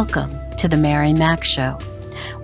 Welcome to the Mary Mac Show,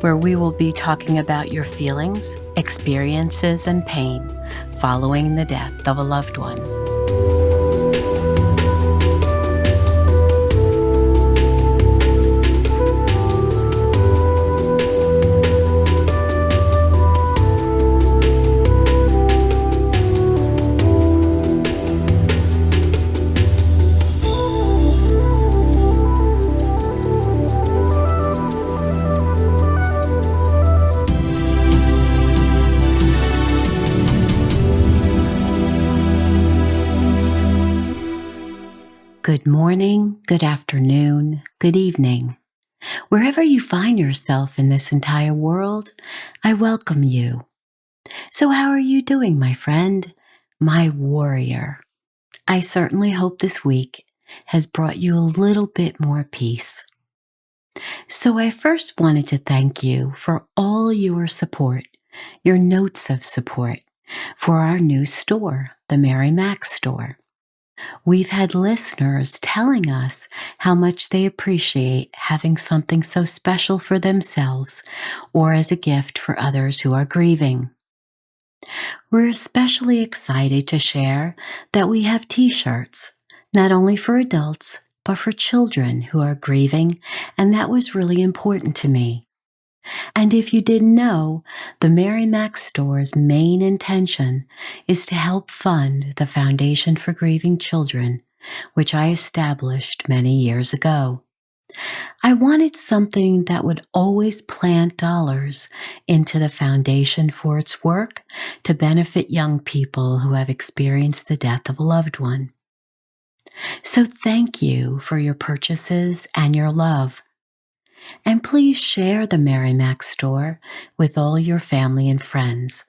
where we will be talking about your feelings, experiences, and pain following the death of a loved one. Good morning, good afternoon, good evening. Wherever you find yourself in this entire world, I welcome you. So how are you doing, my friend, my warrior? I certainly hope this week has brought you a little bit more peace. So I first wanted to thank you for all your support, your notes of support for our new store, the Mary Mac store. We've had listeners telling us how much they appreciate having something so special for themselves or as a gift for others who are grieving. We're especially excited to share that we have t-shirts, not only for adults, but for children who are grieving, and that was really important to me. And if you didn't know, the Mary Mac store's main intention is to help fund the Foundation for Grieving Children, which I established many years ago. I wanted something that would always plant dollars into the foundation for its work to benefit young people who have experienced the death of a loved one. So thank you for your purchases and your love. And please share the Mary Mac store with all your family and friends.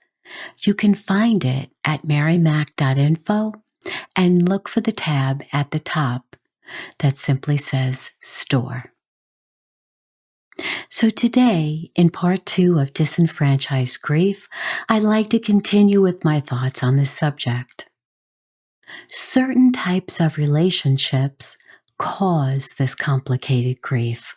You can find it at marymac.info and look for the tab at the top that simply says Store. So today, in part 2 of Disenfranchised Grief, I'd like to continue with my thoughts on this subject. Certain types of relationships cause this complicated grief.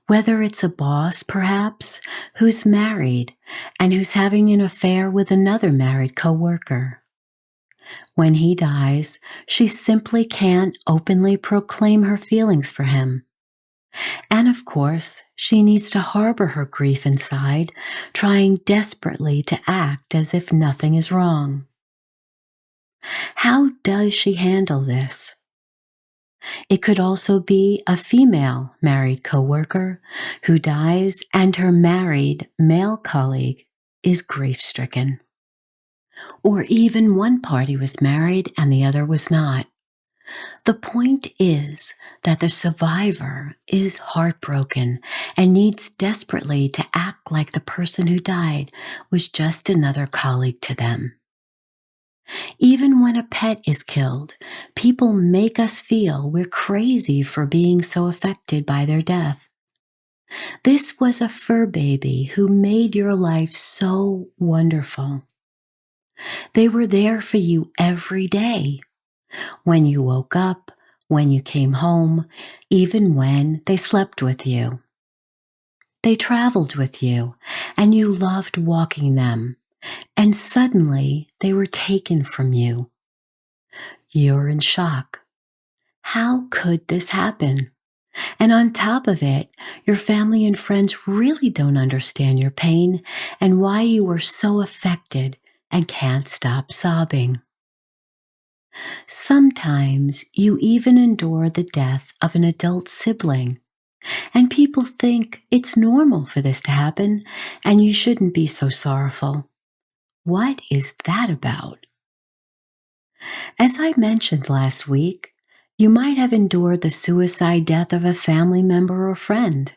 Whether it's a boss, perhaps, who's married and who's having an affair with another married coworker. When he dies, she simply can't openly proclaim her feelings for him. And of course, she needs to harbor her grief inside, trying desperately to act as if nothing is wrong. How does she handle this? It could also be a female married coworker who dies and her married male colleague is grief-stricken. Or even one party was married and the other was not. The point is that the survivor is heartbroken and needs desperately to act like the person who died was just another colleague to them. Even when a pet is killed, people make us feel we're crazy for being so affected by their death. This was a fur baby who made your life so wonderful. They were there for you every day. When you woke up, when you came home, even when they slept with you. They traveled with you, and you loved walking them. And suddenly they were taken from you. You're in shock. How could this happen? And on top of it, your family and friends really don't understand your pain and why you were so affected and can't stop sobbing. Sometimes you even endure the death of an adult sibling, and people think it's normal for this to happen and you shouldn't be so sorrowful. What is that about? As I mentioned last week, you might have endured the suicide death of a family member or friend.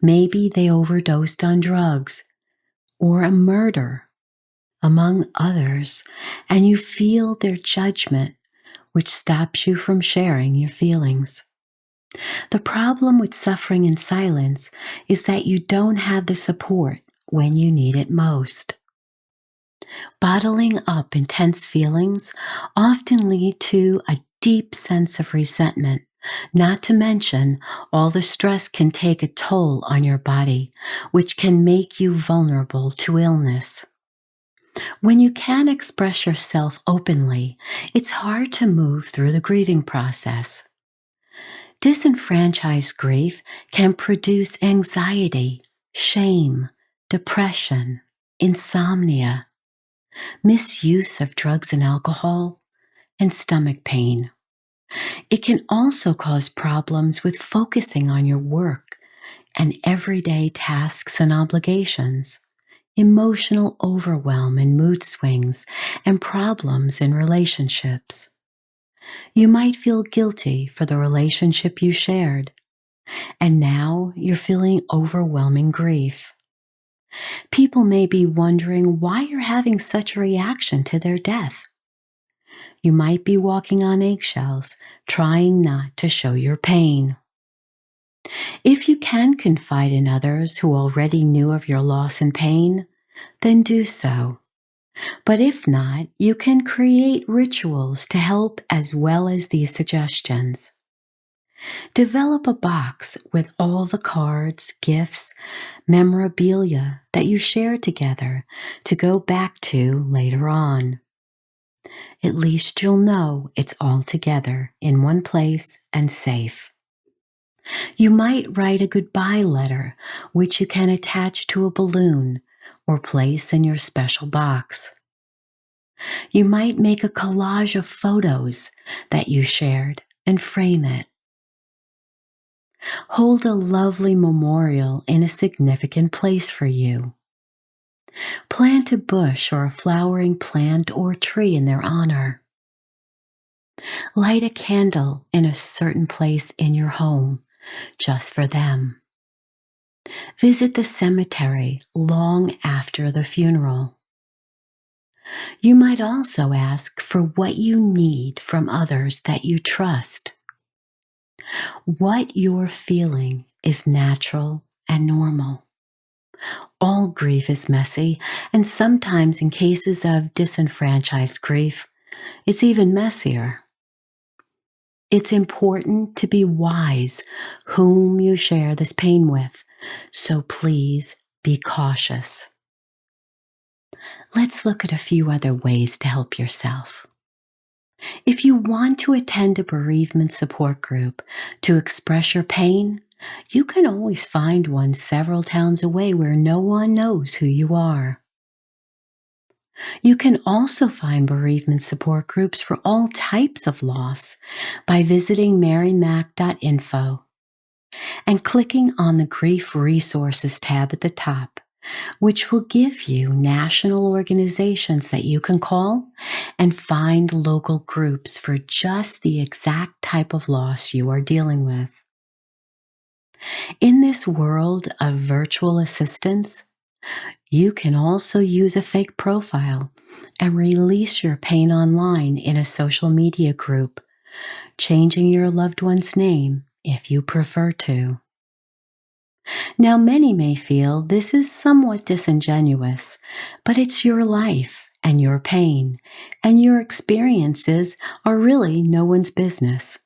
Maybe they overdosed on drugs or a murder, among others, and you feel their judgment, which stops you from sharing your feelings. The problem with suffering in silence is that you don't have the support when you need it most. Bottling up intense feelings often lead to a deep sense of resentment Not to mention, all the stress can take a toll on your body, which can make you vulnerable to illness. When you can't express yourself openly, it's hard to move through the grieving process. Disenfranchised grief can produce anxiety, shame, depression, insomnia, misuse of drugs and alcohol, and stomach pain. It can also cause problems with focusing on your work and everyday tasks and obligations, emotional overwhelm and mood swings, and problems in relationships. You might feel guilty for the relationship you shared, and now you're feeling overwhelming grief. People may be wondering why you're having such a reaction to their death. You might be walking on eggshells, trying not to show your pain. If you can confide in others who already knew of your loss and pain, then do so. But if not, you can create rituals to help as well as these suggestions. Develop a box with all the cards, gifts, memorabilia that you share together to go back to later on. At least you'll know it's all together in one place and safe. You might write a goodbye letter, which you can attach to a balloon or place in your special box. You might make a collage of photos that you shared and frame it. Hold a lovely memorial in a significant place for you. Plant a bush or a flowering plant or tree in their honor. Light a candle in a certain place in your home just for them. Visit the cemetery long after the funeral. You might also ask for what you need from others that you trust. What you're feeling is natural and normal. All grief is messy, and sometimes in cases of disenfranchised grief, it's even messier. It's important to be wise whom you share this pain with, so please be cautious. Let's look at a few other ways to help yourself. If you want to attend a bereavement support group to express your pain, you can always find one several towns away where no one knows who you are. You can also find bereavement support groups for all types of loss by visiting marymac.info and clicking on the Grief Resources tab at the top, which will give you national organizations that you can call and find local groups for just the exact type of loss you are dealing with. In this world of virtual assistance, you can also use a fake profile and release your pain online in a social media group, changing your loved one's name if you prefer to. Now, many may feel this is somewhat disingenuous, but it's your life and your pain, and your experiences are really no one's business.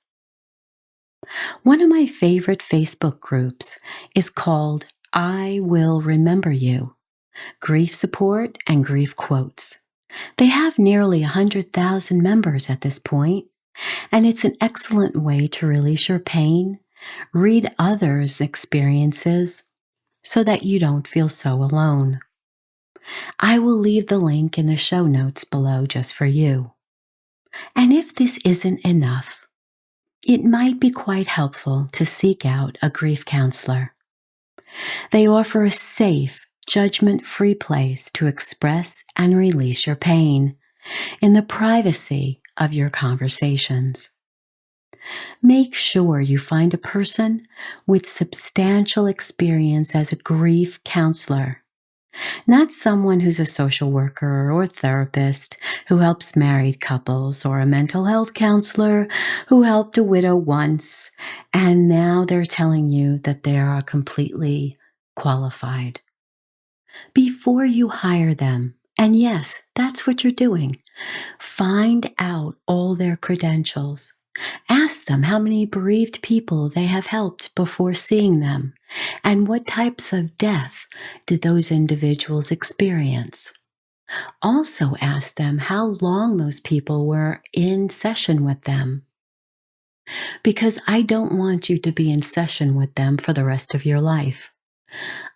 One of my favorite Facebook groups is called I Will Remember You, Grief Support and Grief Quotes. They have nearly 100,000 members at this point, and it's an excellent way to release your pain, read others' experiences, so that you don't feel so alone. I will leave the link in the show notes below just for you. And if this isn't enough, it might be quite helpful to seek out a grief counselor. They offer a safe, judgment-free place to express and release your pain in the privacy of your conversations. Make sure you find a person with substantial experience as a grief counselor, not someone who's a social worker or therapist who helps married couples, or a mental health counselor who helped a widow once and now they're telling you that they are completely qualified. Before you hire them, and yes, that's what you're doing, find out all their credentials Ask them how many bereaved people they have helped before seeing them, and what types of death did those individuals experience. Also ask them how long those people were in session with them, because I don't want you to be in session with them for the rest of your life.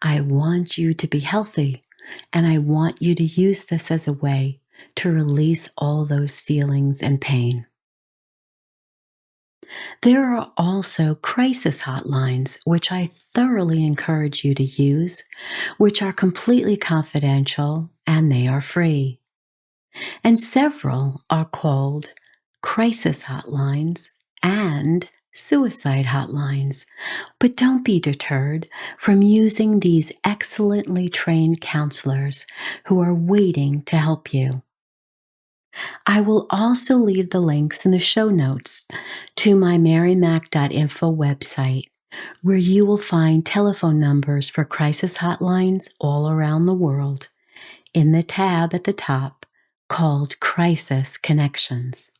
I want you to be healthy, and I want you to use this as a way to release all those feelings and pain. There are also crisis hotlines, which I thoroughly encourage you to use, which are completely confidential and they are free. And several are called crisis hotlines and suicide hotlines. But don't be deterred from using these excellently trained counselors who are waiting to help you. I will also leave the links in the show notes to my marymac.info website, where you will find telephone numbers for crisis hotlines all around the world in the tab at the top called Crisis Connections.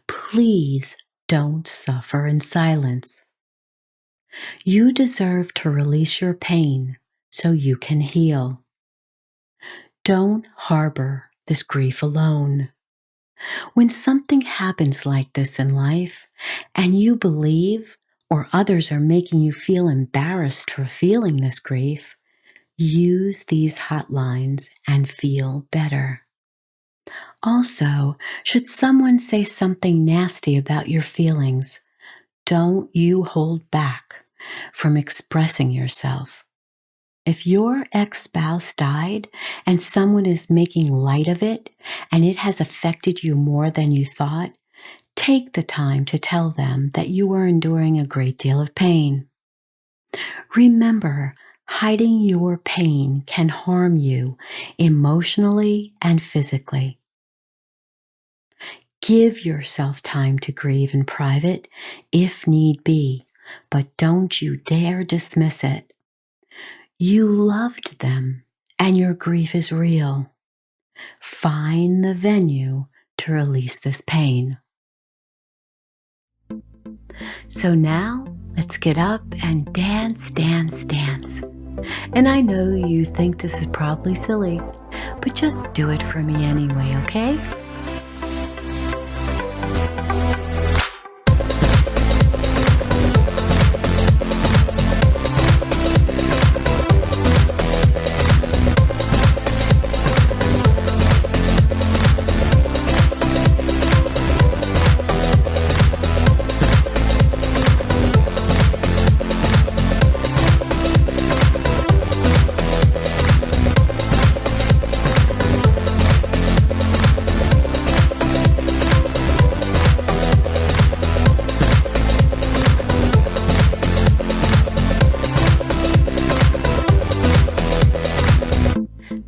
Please don't suffer in silence. You deserve to release your pain so you can heal. Don't harbor this grief alone. When something happens like this in life, and you believe or others are making you feel embarrassed for feeling this grief, use these hotlines and feel better. Also, should someone say something nasty about your feelings, don't you hold back from expressing yourself. If your ex-spouse died and someone is making light of it and it has affected you more than you thought, take the time to tell them that you are enduring a great deal of pain. Remember, hiding your pain can harm you emotionally and physically. Give yourself time to grieve in private if need be, but don't you dare dismiss it. You loved them, and your grief is real. Find the venue to release this pain. So now, let's get up and dance, dance, dance. And I know you think this is probably silly, but just do it for me anyway, okay?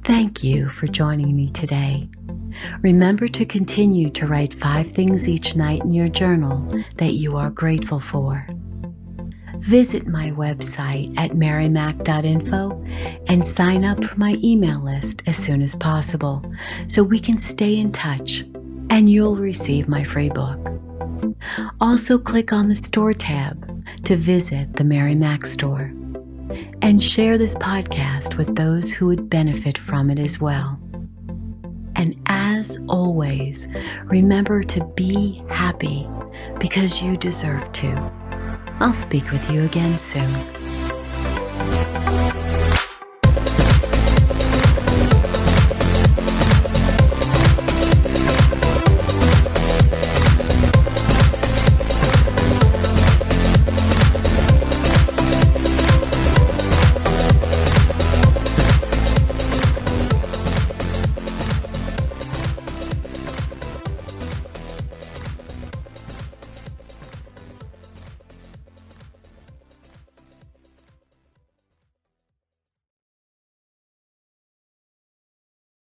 Thank you for joining me today. Remember to continue to write 5 things each night in your journal that you are grateful for. Visit my website at marymac.info and sign up for my email list as soon as possible so we can stay in touch and you'll receive my free book. Also click on the store tab to visit the Mary Mac store. And share this podcast with those who would benefit from it as well. And as always, remember to be happy because you deserve to. I'll speak with you again soon.